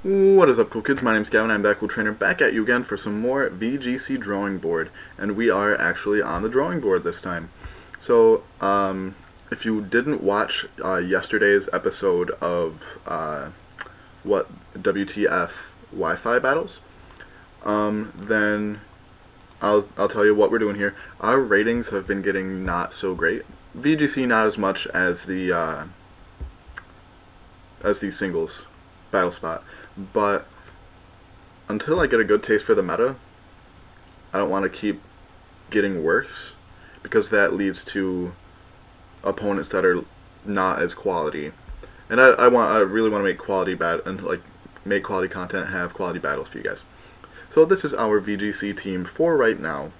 What is up, cool kids? My name's Gavin. I'm that cool trainer back at you again for some more VGC drawing board, and we are actually on the drawing board this time. So, if you didn't watch yesterday's episode of what WTF Wi-Fi battles, then I'll tell you what we're doing here. Our ratings have been getting not so great. VGC not as much as the singles battle spot, but until I get a good taste for the meta, I don't want to keep getting worse, because that leads to opponents that are not as quality. And I really want to make quality make quality content, have quality battles for you guys. So this is our VGC team for right now.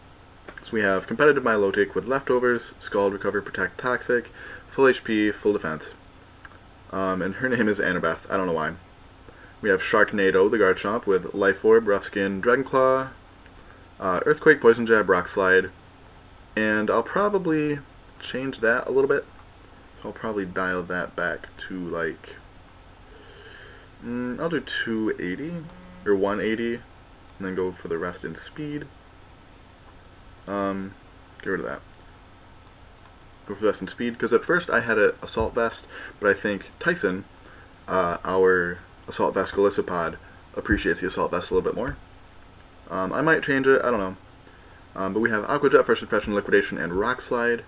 So we have competitive Milotic with leftovers, Scald, Recover, Protect, Toxic, full HP, full defense. And her name is Annabeth. I don't know why. We have Sharknado, the Garchomp, with Life Orb, Rough Skin, Dragon Claw, Earthquake, Poison Jab, Rock Slide, and I'll probably change that a little bit. So I'll probably dial that back to like, I'll do 280 or 180, and then go for the rest in speed. Get rid of that. Go for the rest in speed, because at first I had an Assault Vest, but I think Tyson, our Assault Vest Golisopod, appreciates the Assault Vest a little bit more. I might change it, I don't know. But we have Aqua Jet, First Impression, Liquidation, and Rock Slide.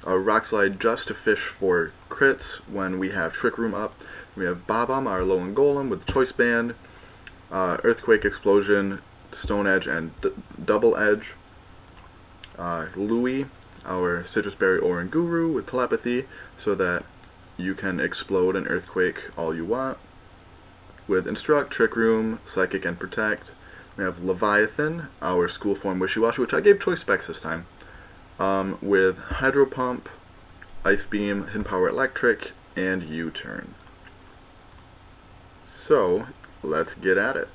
Rock Slide just to fish for crits when we have Trick Room up. We have Bob-omb, our Lone Golem, with Choice Band, Earthquake, Explosion, Stone Edge, and Double Edge. Louie, our Citrus Berry Oran Guru, with Telepathy, so that you can explode an Earthquake all you want. With Instruct, Trick Room, Psychic, and Protect. We have Leviathan, our School Form Wishy-Washy, which I gave choice specs this time. With Hydro Pump, Ice Beam, Hidden Power Electric, and U-Turn. So, let's get at it.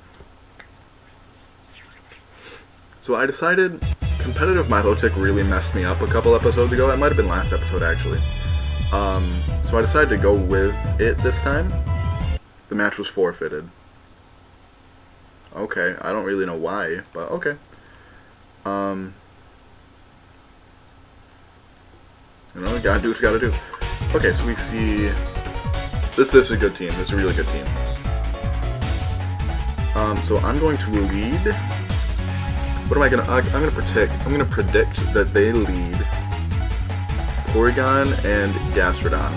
So I decided competitive Milotic really messed me up a couple episodes ago. It might have been last episode, actually. So I decided to go with it this time. The match was forfeited. Okay, I don't really know why, but okay. You know, you gotta do what you gotta do. Okay, so we see this is a good team. This is a really good team. So I'm going to lead. What am I gonna? I'm gonna predict that they lead Porygon and Gastrodon.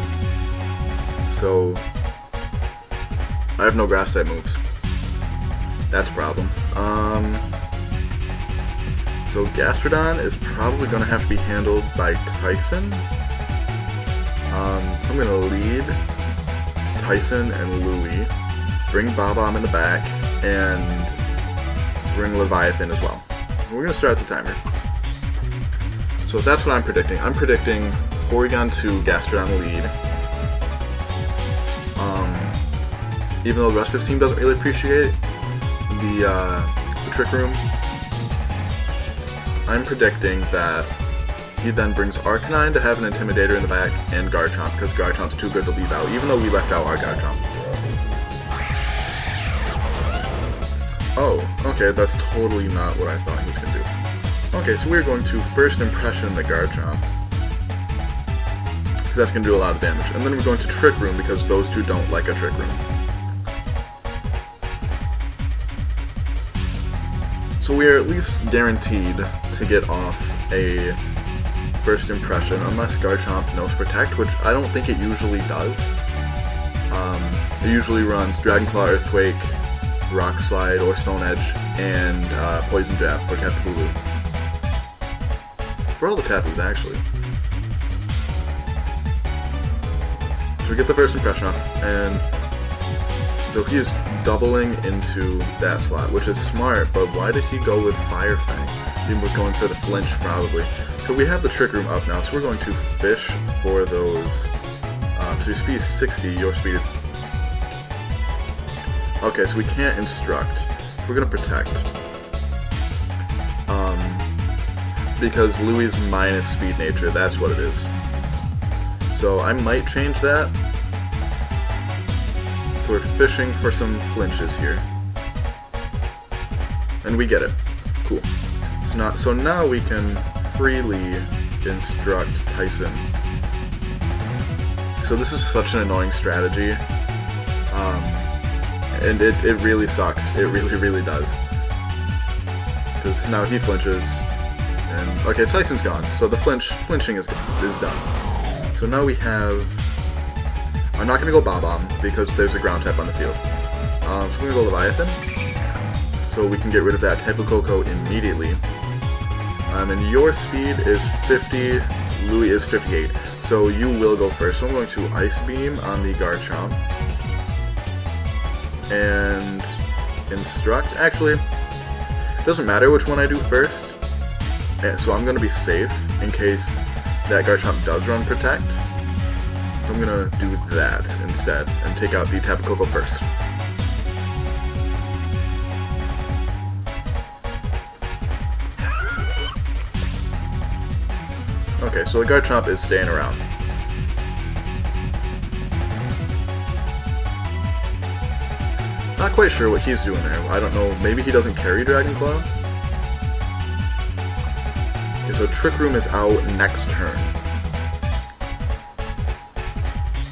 So I have no grass type moves. That's a problem. So Gastrodon is probably going to have to be handled by Tyson. So I'm going to lead Tyson and Louie, bring Bob-omb in the back, and bring Leviathan as well. We're going to start the timer. So that's what I'm predicting. I'm predicting Porygon 2, Gastrodon lead. Even though the rest of his team doesn't really appreciate the Trick Room, I'm predicting that he then brings Arcanine to have an Intimidator in the back, and Garchomp, because Garchomp's too good to leave out, even though we left out our Garchomp. Oh, okay, that's totally not what I thought he was going to do. Okay, so we're going to First Impression the Garchomp, because that's going to do a lot of damage. And then we're going to Trick Room, because those two don't like a Trick Room. So we are at least guaranteed to get off a First Impression, unless Garchomp knows Protect, which I don't think it usually does. It usually runs Dragon Claw, Earthquake, Rock Slide, or Stone Edge, and Poison Jab for Tapu Bulu. For all the Tapus, actually. So we get the First Impression off, and so he is doubling into that slot, which is smart, but why did he go with Fire Fang? He was going for the flinch, probably. So we have the Trick Room up now, so we're going to fish for those. So your speed is 60, your speed is... Okay, so we can't Instruct. We're going to Protect. Because Louie's minus Speed Nature, that's what it is. So I might change that So we're fishing for some flinches here. And we get it. Cool. So now we can freely instruct Tyson. So this is such an annoying strategy. And it really sucks. It really does. Because now he flinches. And okay, Tyson's gone. So the flinching is done. So now we have... I'm not going to go Bob-omb because there's a ground type on the field. So I'm going to go Leviathan. So we can get rid of that Tapu Koko immediately. And your speed is 50, Louis is 58. So you will go first. So I'm going to Ice Beam on the Garchomp. And instruct. Actually, it doesn't matter which one I do first. So I'm going to be safe in case that Garchomp does run Protect. I'm going to do that instead and take out the Tapu Koko first. Okay, so the Garchomp is staying around. Not quite sure what he's doing there. I don't know, maybe he doesn't carry Dragon Claw? Okay, so Trick Room is out next turn.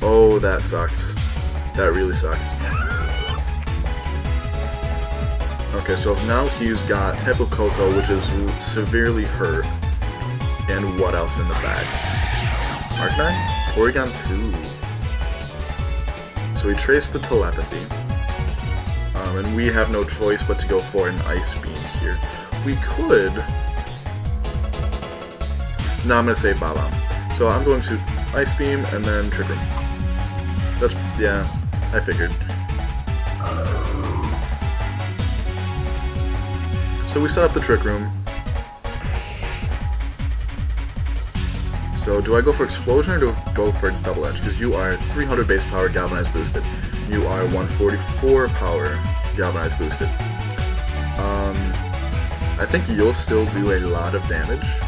Oh, that sucks. That really sucks. Okay, so now he's got Tapu Koko, which is severely hurt. And what else in the bag? Arcanine? Porygon 2. So we trace the Telepathy. And we have no choice but to go for an Ice Beam here. We could... No, I'm going to say Bob-omb. So I'm going to Ice Beam and then Trick Room. That's... yeah, I figured. So we set up the Trick Room. So do I go for Explosion or do I go for Double Edge? Because you are 300 base power, Galvanize boosted. You are 144 power, Galvanize boosted. I think you'll still do a lot of damage.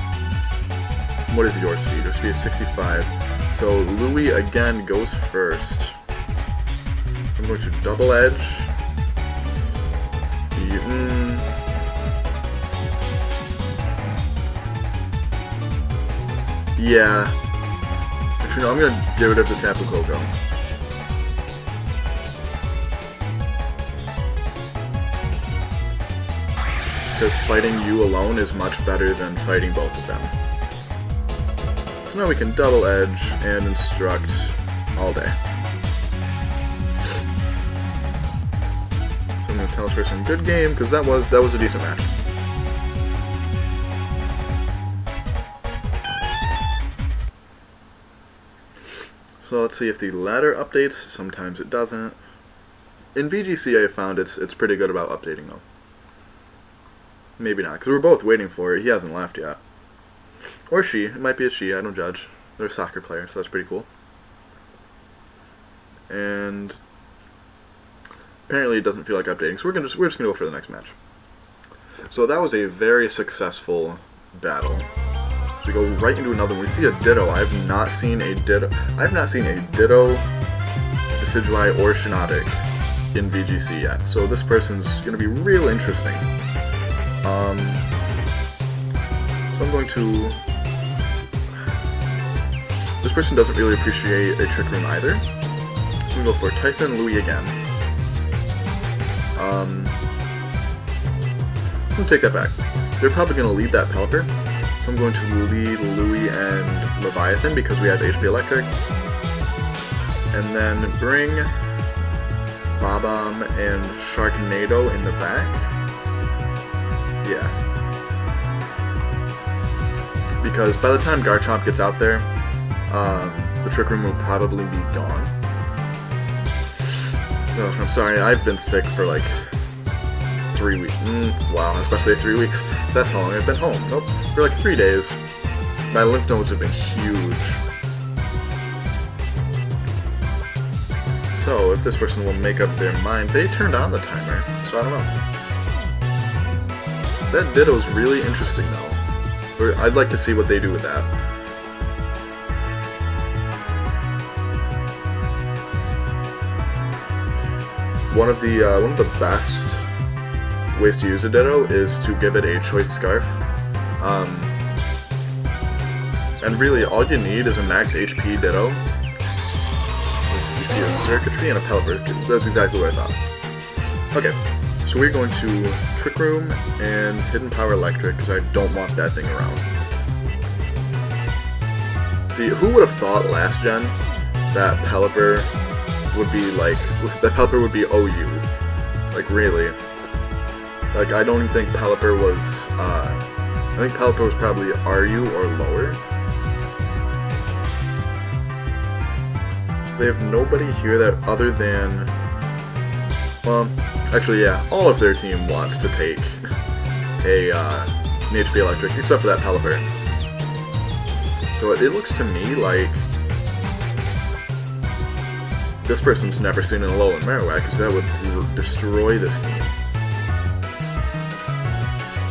What is your speed? Your speed is 65. So Louis again goes first. I'm going to Double Edge. Yeah. Actually, no, I'm going to get rid of the Tapu Koko. Because fighting you alone is much better than fighting both of them. So now we can Double Edge and Instruct all day. So I'm going to tell us for some good game, because that was a decent match. So let's see if the ladder updates. Sometimes it doesn't. In VGC I found it's pretty good about updating though. Maybe not, because we're both waiting for it. He hasn't left yet. Or she. It might be a she, I don't judge. They're a soccer player, so that's pretty cool. And apparently it doesn't feel like updating, so we're just gonna go for the next match. So that was a very successful battle. We go right into another one. We see a Ditto. I have not seen a Ditto, Decidueye, or Shiinotic in VGC yet. So this person's gonna be real interesting. So I'm going to... This person doesn't really appreciate a Trick Room either. So I'm going to go for Tyson Louis again. I'm going to take that back. They're probably going to lead that Pelipper. So I'm going to lead Louis and Leviathan because we have HP Electric. And then bring Bob-omb and Sharknado in the back. Yeah. Because by the time Garchomp gets out there, the Trick Room will probably be gone. Oh, I'm sorry, I've been sick for like 3 weeks. Wow, I was about to say 3 weeks. That's how long I've been home. Nope, for like 3 days. My lymph nodes have been huge. So, if this person will make up their mind, they turned on the timer, so I don't know. That Ditto's really interesting though. I'd like to see what they do with that. one of the best ways to use a Ditto is to give it a choice scarf. And really, all you need is a max HP Ditto. You see a Circuitry and a Pelipper. That's exactly what I thought. Okay, so we're going to Trick Room and Hidden Power Electric because I don't want that thing around. See, who would have thought last gen that Pelipper would be like, that Pelipper would be OU? Like, really? Like, I don't even think Pelipper was, I think Pelipper was probably RU or lower. So they have nobody here that, other than, well, actually, yeah, all of their team wants to take an HP Electric, except for that Pelipper. So it looks to me like this person's never seen an Alolan Marowak, because that would destroy this team.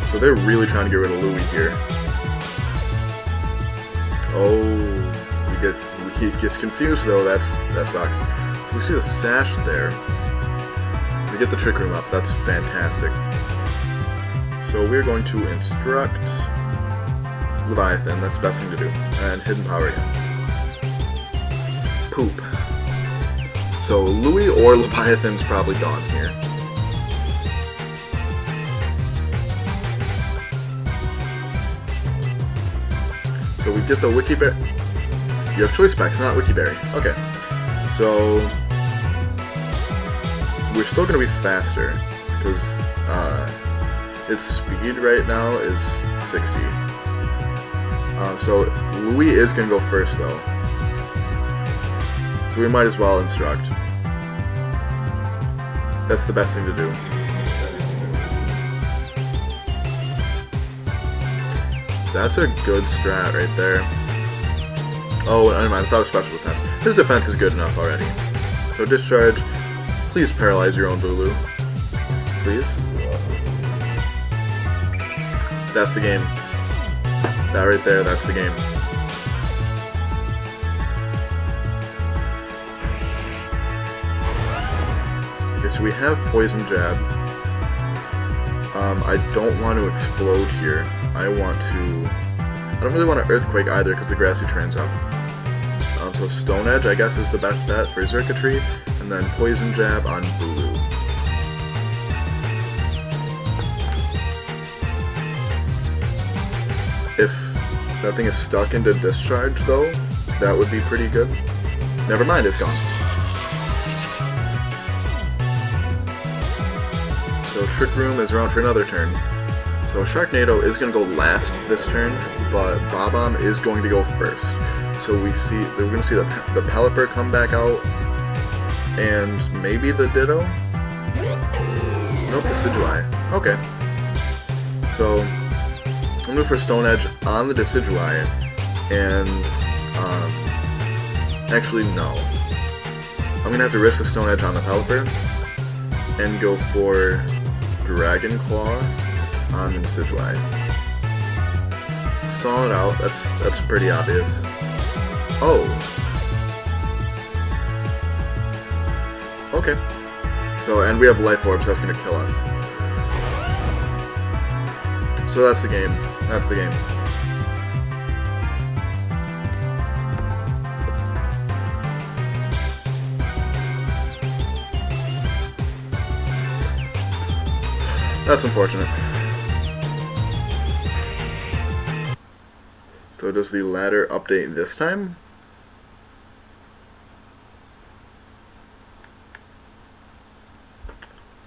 So they're really trying to get rid of Louie here. Oh, he gets confused though. That sucks. So we see the Sash there. We get the Trick Room up. That's fantastic. So we're going to instruct Leviathan. That's the best thing to do. And Hidden Power again. Poop. So Louie or Leviathan's probably gone here. So we get the Wiki Berry. You have choice specs, not Wiki Berry. Okay. So we're still gonna be faster because its speed right now is 60. So Louie is gonna go first though. So we might as well instruct. That's the best thing to do. That's a good strat right there. Oh, never mind, I thought it was special defense. His defense is good enough already. So discharge. Please paralyze your own Bulu. Please. That's the game. That right there, that's the game. Okay, so we have Poison Jab. I don't want to explode here. I don't really want to Earthquake either because the Grassy Terrain's up. So Stone Edge, I guess, is the best bet for Circuitry, and then Poison Jab on Bulu. If that thing is stuck into Discharge, though, that would be pretty good. Never mind, it's gone. So Trick Room is around for another turn. So Sharknado is going to go last this turn, but Bob-omb is going to go first. So we're going to see the Pelipper come back out, and maybe the Ditto? Nope, the Decidueye. Okay. So I'm going for Stone Edge on the Decidueye, and actually no. I'm going to have to risk the Stone Edge on the Pelipper, and go for Dragon Claw on the Decidueye. Stall it out, that's pretty obvious. Oh. Okay. So, and we have Life Orb, so that's gonna kill us. So that's the game. That's the game. That's unfortunate. So does the ladder update this time?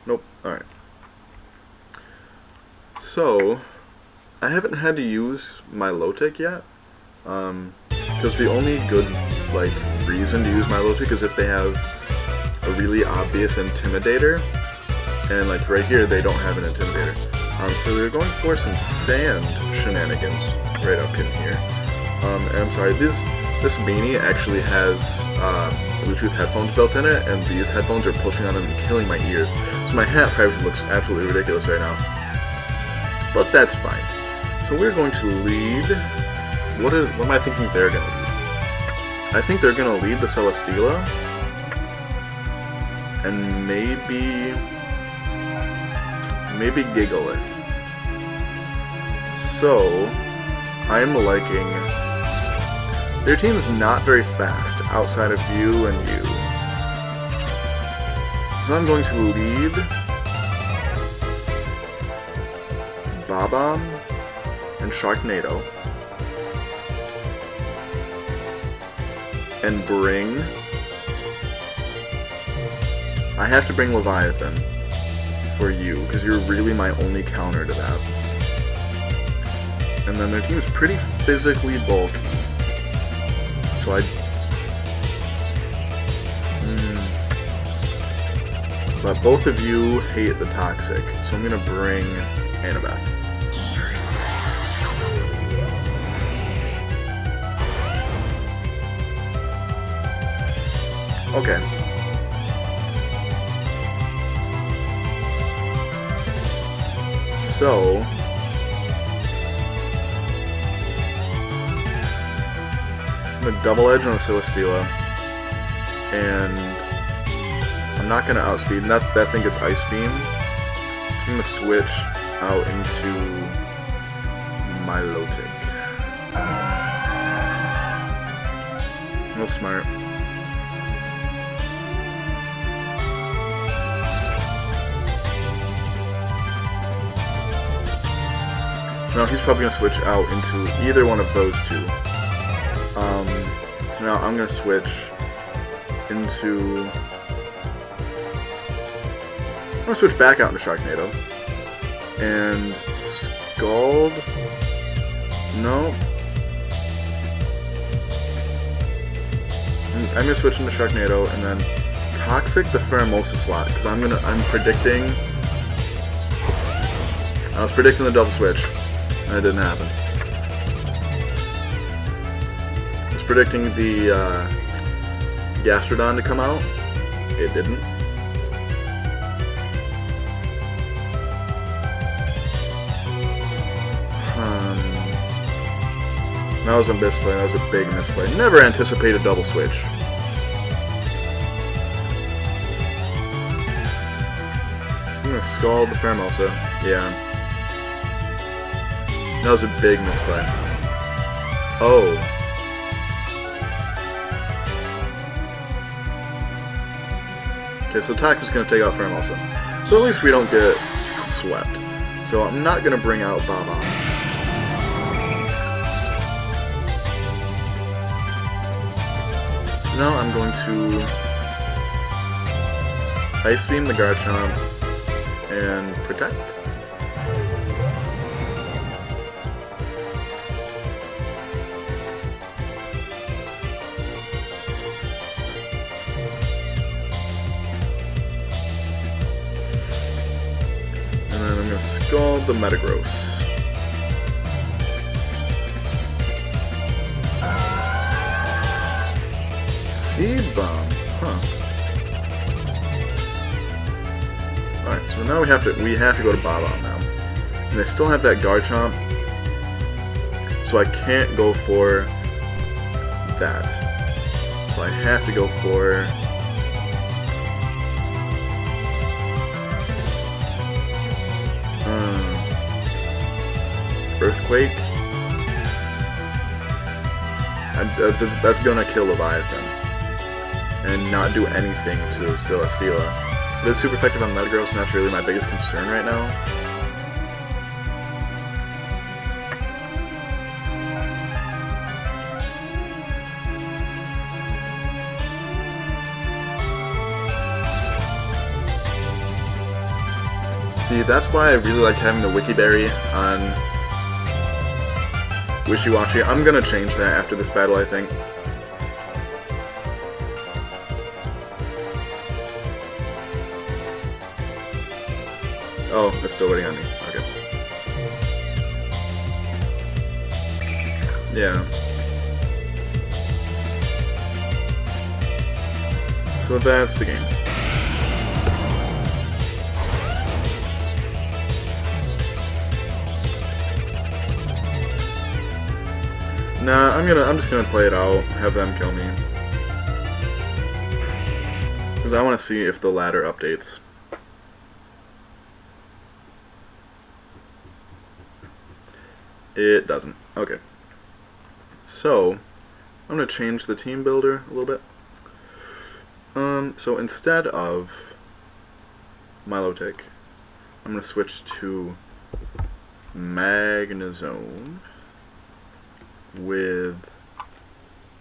Nope. Alright. So, I haven't had to use my Lotic yet. Because the only good, reason to use my Lotic is if they have a really obvious Intimidator. And, right here, they don't have an Intimidator. So they're going for some Sand shenanigans right up in here. And I'm sorry, this beanie actually has Bluetooth headphones built in it, and these headphones are pushing on them and killing my ears. So my hat probably looks absolutely ridiculous right now. But that's fine. So we're going to lead... What am I thinking they're going to lead? I think they're going to lead the Celesteela. and maybe Gigalith. So I'm liking their team is not very fast outside of you and you. So I'm going to lead Bob-omb and Sharknado and bring... I have to bring Leviathan for you, because you're really my only counter to that. And then their team is pretty physically bulky. So but both of you hate the Toxic, so I'm gonna bring Annabeth. Okay. So I'm gonna double edge on the Celesteela, and I'm not gonna outspeed. That thing gets Ice Beam. So I'm gonna switch out into Milotic. Real smart. So now he's probably gonna switch out into either one of those two. So now I'm gonna switch into. I'm gonna switch back out into Sharknado and Scald. No. I'm gonna switch into Sharknado and then Toxic the Pheromosa slot because I was predicting the double switch and it didn't happen. I was predicting the Gastrodon to come out. It didn't. That was a misplay. That was a big misplay. Never anticipated double switch. I'm gonna Scald the Pheromosa. Yeah. That was a big misplay. Oh. Okay, so Toxic's gonna take out Pheromosa. So at least we don't get swept. So I'm not gonna bring out Bob-omb. Now I'm going to Ice Beam the Garchomp and Protect. And then I'm going to Scald the Metagross. Seed-bomb, huh? Alright, so now we have to go to Bob-omb now. And they still have that Garchomp. So I can't go for that. So I have to go for Earthquake. That's gonna kill Leviathan and not do anything to Celesteela. But it's super effective on Metagross, and that's really my biggest concern right now. See, that's why I really like having the Wiki Berry on Wishy-Washy. I'm gonna change that after this battle, I think. Oh, it's still waiting on me. Okay. Yeah. So that's the game. Nah, I'm just gonna play it out, have them kill me. Because I want to see if the ladder updates. It doesn't. Okay. So, I'm going to change the team builder a little bit. So instead of Milotic, I'm going to switch to Magnezone with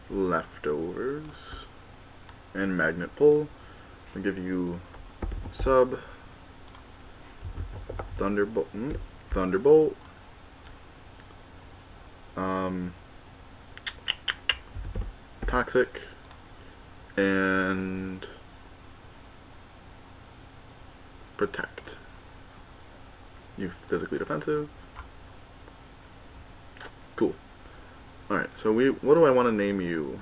leftovers and Magnet Pull. I'll give you Sub, Thunderbolt, Toxic, and Protect. You physically defensive. Cool. Alright, so what do I want to name you?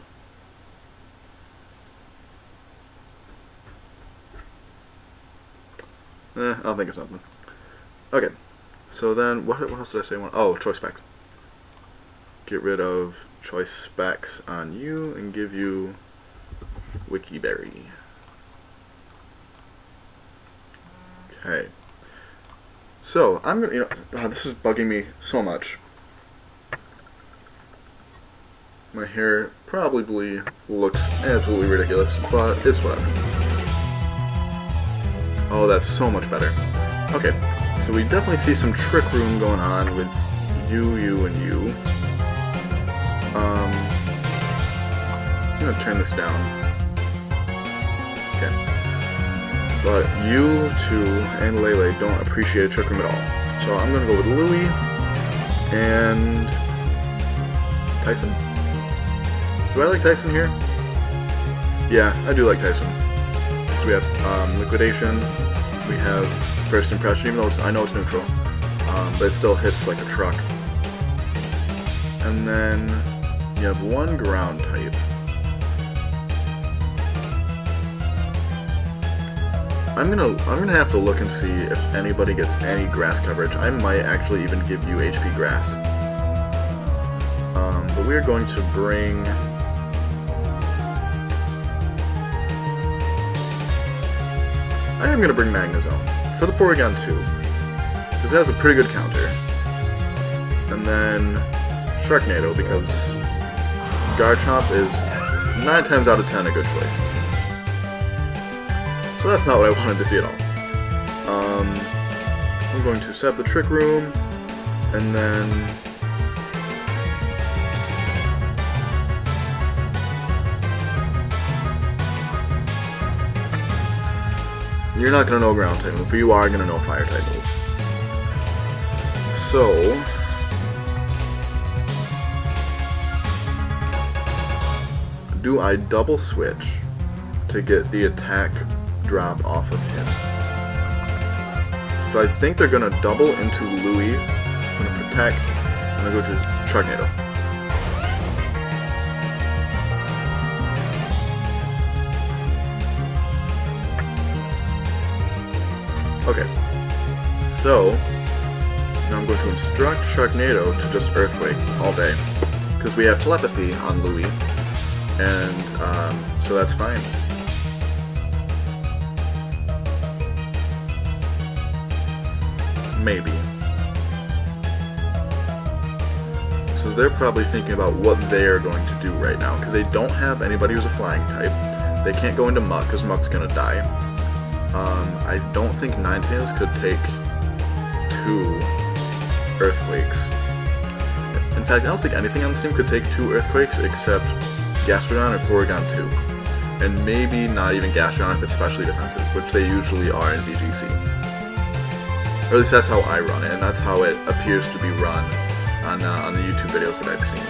I'll think of something. Okay, so then, what else did I say? Oh, choice specs. Get rid of choice specs on you and give you Wikiberry. Okay. So, I'm gonna, this is bugging me so much. My hair probably looks absolutely ridiculous, but it's whatever. Oh, that's so much better. Okay, so we definitely see some Trick Room going on with you, and you. I'm gonna turn this down. Okay. But you two and Lele don't appreciate a Trick Room at all. So I'm gonna go with Louie and Tyson. Do I like Tyson here? Yeah, I do like Tyson. So we have Liquidation, we have First Impression, even though I know it's neutral, but it still hits like a truck. And then you have one ground type. I'm gonna have to look and see if anybody gets any grass coverage. I might actually even give you HP grass. But we're going to bring I am going to bring Magnezone for the Porygon 2, because it has a pretty good counter. And then Sharknado, because Garchomp is 9 times out of 10 a good choice. So that's not what I wanted to see at all. I'm going to set up the Trick Room, and then you're not going to know ground type moves, but you are going to know fire type moves. So do I double switch to get the attack drop off of him? So I think they're going to double into Louie. I'm going to protect. I'm going to go to Sharknado. Okay, so now I'm going to instruct Sharknado to just Earthquake all day, because we have Telepathy on Louie, and so that's fine. Maybe. So they're probably thinking about what they're going to do right now, because they don't have anybody who's a flying type. They can't go into Muck, because Muck's going to die. I don't think Ninetales could take 2 Earthquakes. In fact, I don't think anything on this team could take 2 Earthquakes except Gastrodon or Porygon 2. And maybe not even Gastrodon if it's specially defensive, which they usually are in VGC. Or at least that's how I run it, and that's how it appears to be run on the YouTube videos that I've seen.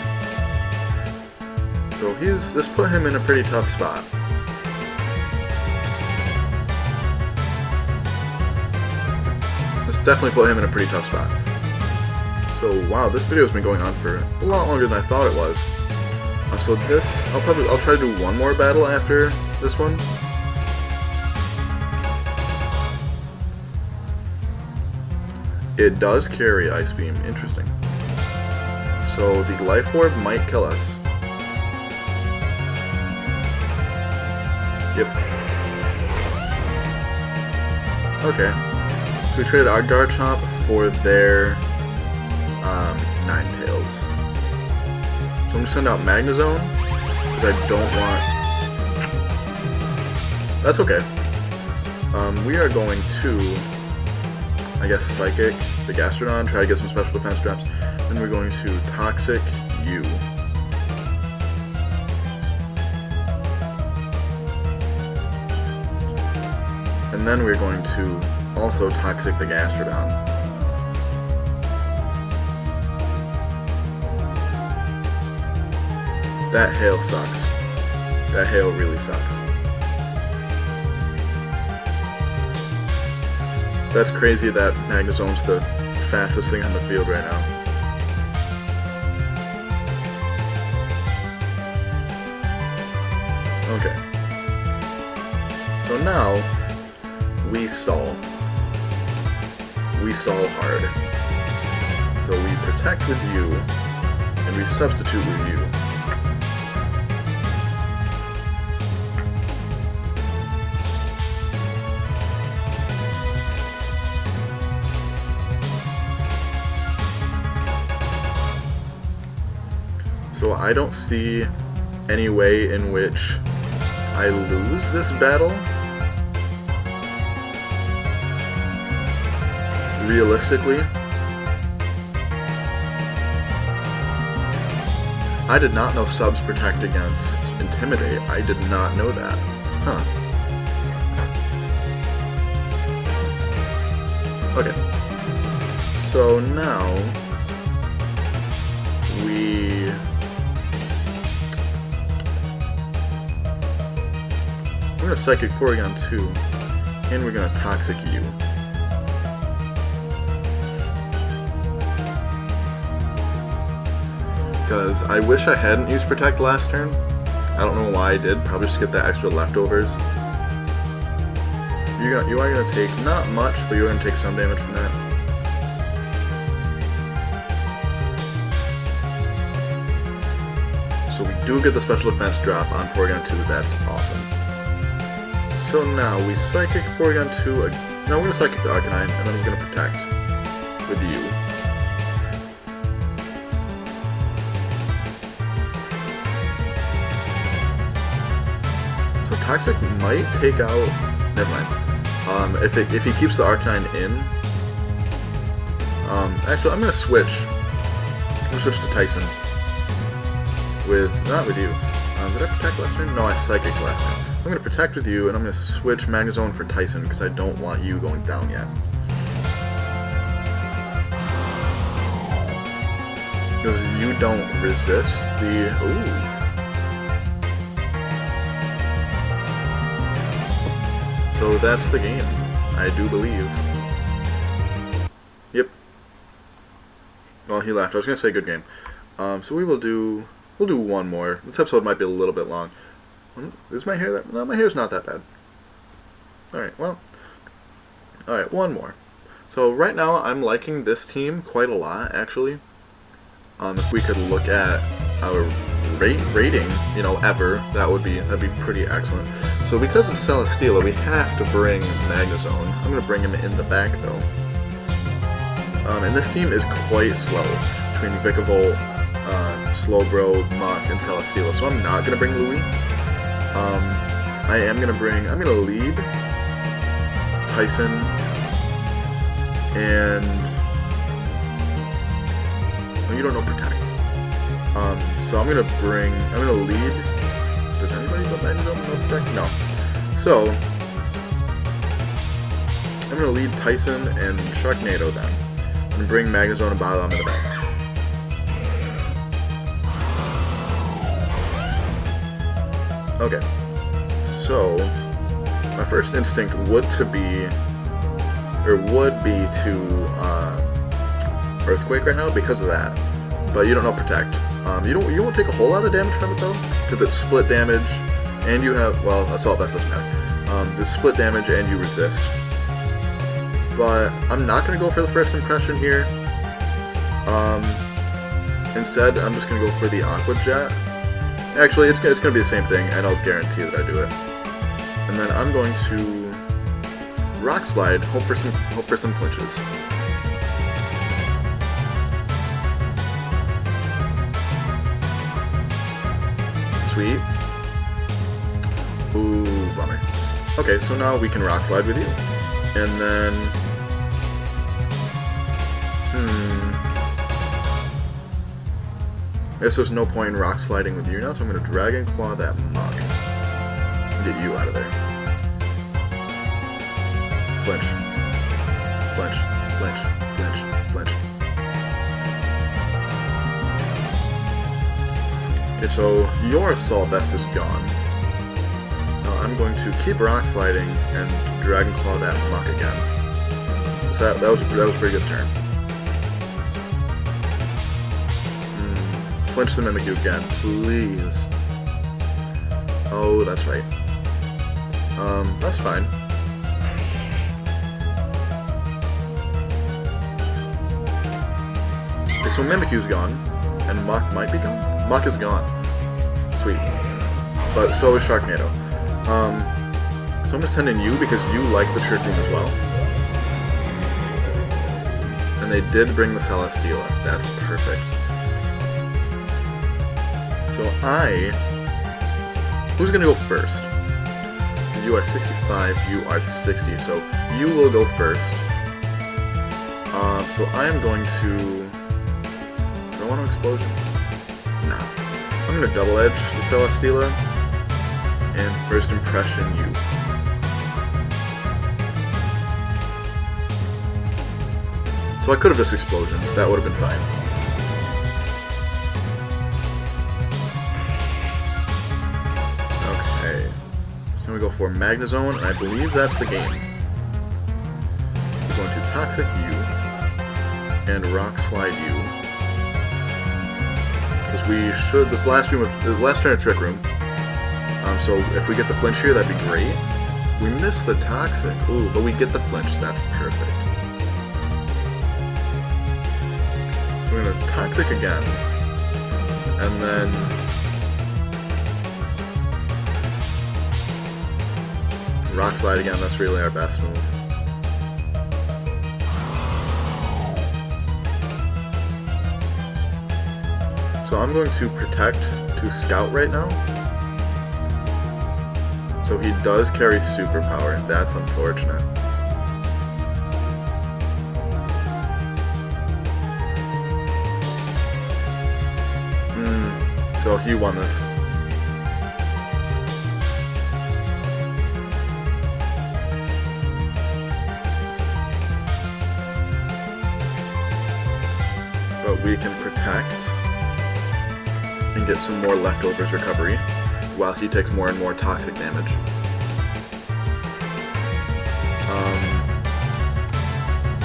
So this put him in a pretty tough spot. Definitely put him in a pretty tough spot. So wow, this video's been going on for a lot longer than I thought it was. So this, I'll try to do one more battle after this one. It does carry Ice Beam, interesting. So the Life Orb might kill us. Yep. Okay. So we traded our Garchomp for their Ninetales. So I'm going to send out Magnezone, because I don't want... That's okay. We are going to, I guess, Psychic the Gastrodon, try to get some special defense drops. Then we're going to Toxic you. And then we're going to also Toxic the Gastrodon. That hail sucks. That hail really sucks. That's crazy that Magnezone's the fastest thing on the field right now. Okay. So now, we stall. We stall hard. So we protect with you, and we substitute with you. So I don't see any way in which I lose this battle. Realistically. I did not know subs protect against Intimidate. I did not know that. Huh. Okay. So now we're gonna Psychic Porygon 2, and we're gonna Toxic you. Because I wish I hadn't used Protect last turn. I don't know why I did, probably just to get that extra leftovers. You are gonna take not much, but you're gonna take some damage from that. So we do get the special defense drop on Porygon 2, that's awesome. So now we Psychic Porygon 2, no, we're going to Psychic the Arcanine, and then we're going to Protect with you. So Toxic might take out, never mind. If he keeps the Arcanine in, actually I'm going to switch. I'm going to switch to Tyson. Not with you. Did I Protect last turn? No, I Psychic last turn. I'm going to Protect with you, and I'm going to switch Magnezone for Tyson, because I don't want you going down yet. Because you don't resist the... Ooh. So that's the game, I do believe. Yep. Well, he laughed. I was going to say good game. So we'll do one more. This episode might be a little bit long. Is my hair that... No, my hair's not that bad. Alright, well... Alright, one more. So right now, I'm liking this team quite a lot, actually. If we could look at our rating, you know, ever, that'd be pretty excellent. So because of Celesteela, we have to bring Magnezone. I'm going to bring him in the back, though. And this team is quite slow, between Vikavolt, Slowbro, Mach, and Celesteela. So I'm not going to bring Louis. I'm gonna lead Tyson and well, you don't know Protect. So I'm gonna lead. Does anybody but Magnezone know Protect? No. So I'm gonna lead Tyson and Sharknado then. I'm gonna bring Magnezone and Bile in the back. Okay. So, my first instinct would be to Earthquake right now because of that, but you don't know Protect. You won't take a whole lot of damage from it though, because it's split damage, and you have Assault Vest doesn't matter. It's split damage and you resist. But I'm not gonna go for the first impression here. Instead, I'm just gonna go for the Aqua Jet. Actually, it's gonna be the same thing, and I'll guarantee that I do it. And then I'm going to Rock Slide, hope for some flinches. Sweet. Ooh, bummer. Okay, so now we can Rock Slide with you. And then... I guess there's no point in Rock Sliding with you now, so I'm going to Dragon Claw that Muk. And get you out of there. Flinch. Flinch. Flinch. Flinch. Flinch. Okay, so your Assault Vest is gone. Now I'm going to keep Rock Sliding and Dragon Claw that Muk again. So that was a pretty good turn. Flinch the Mimikyu again, please. Oh, that's right. That's fine. Okay, so Mimikyu's gone, and Muk might be gone? Muk is gone. Sweet. But so is Sharknado. So I'm gonna send in you because you like the Trick Room as well. And they did bring the Celesteela. That's perfect. So who's gonna go first? You are 65, you are 60, so you will go first. So I am going to... Do I want an explosion? No. I'm gonna double edge the Celesteela, and first impression you. So I could have just explosion, that would have been fine. So we go for Magnezone, and I believe that's the game. We're going to Toxic you, and Rock Slide you. Because we should, the last turn of Trick Room. So if we get the flinch here, that'd be great. We missed the Toxic, ooh, but we get the flinch, that's perfect. We're going to Toxic again, and then... Rock Slide again, that's really our best move. So I'm going to Protect to Scout right now. So he does carry Superpower, that's unfortunate. So he won this. But we can Protect and get some more Leftovers recovery while he takes more and more toxic damage.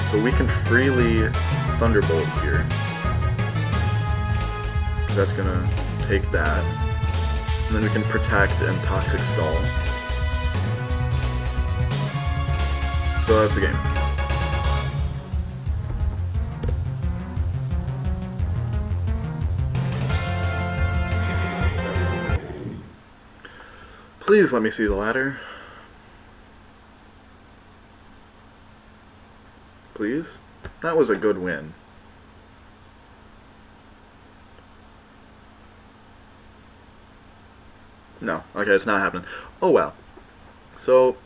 So we can freely Thunderbolt here. That's gonna take that. And then we can Protect and Toxic Stall. So that's the game. Please let me see the ladder. Please? That was a good win. No. Okay, it's not happening. Oh well. So,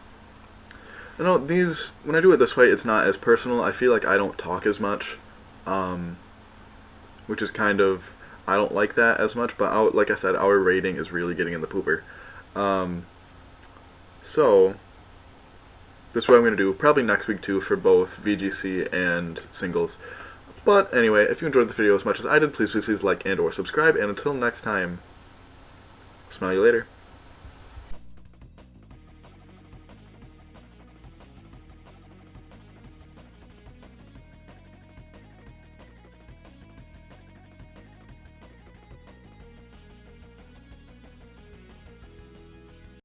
you know, these, when I do it this way, it's not as personal. I feel like I don't talk as much. Which is kind of, I don't like that as much, but like I said, our rating is really getting in the pooper. So, this is what I'm going to do, probably next week too, for both VGC and singles. But anyway, if you enjoyed the video as much as I did, please like and or subscribe, and until next time, smell you later.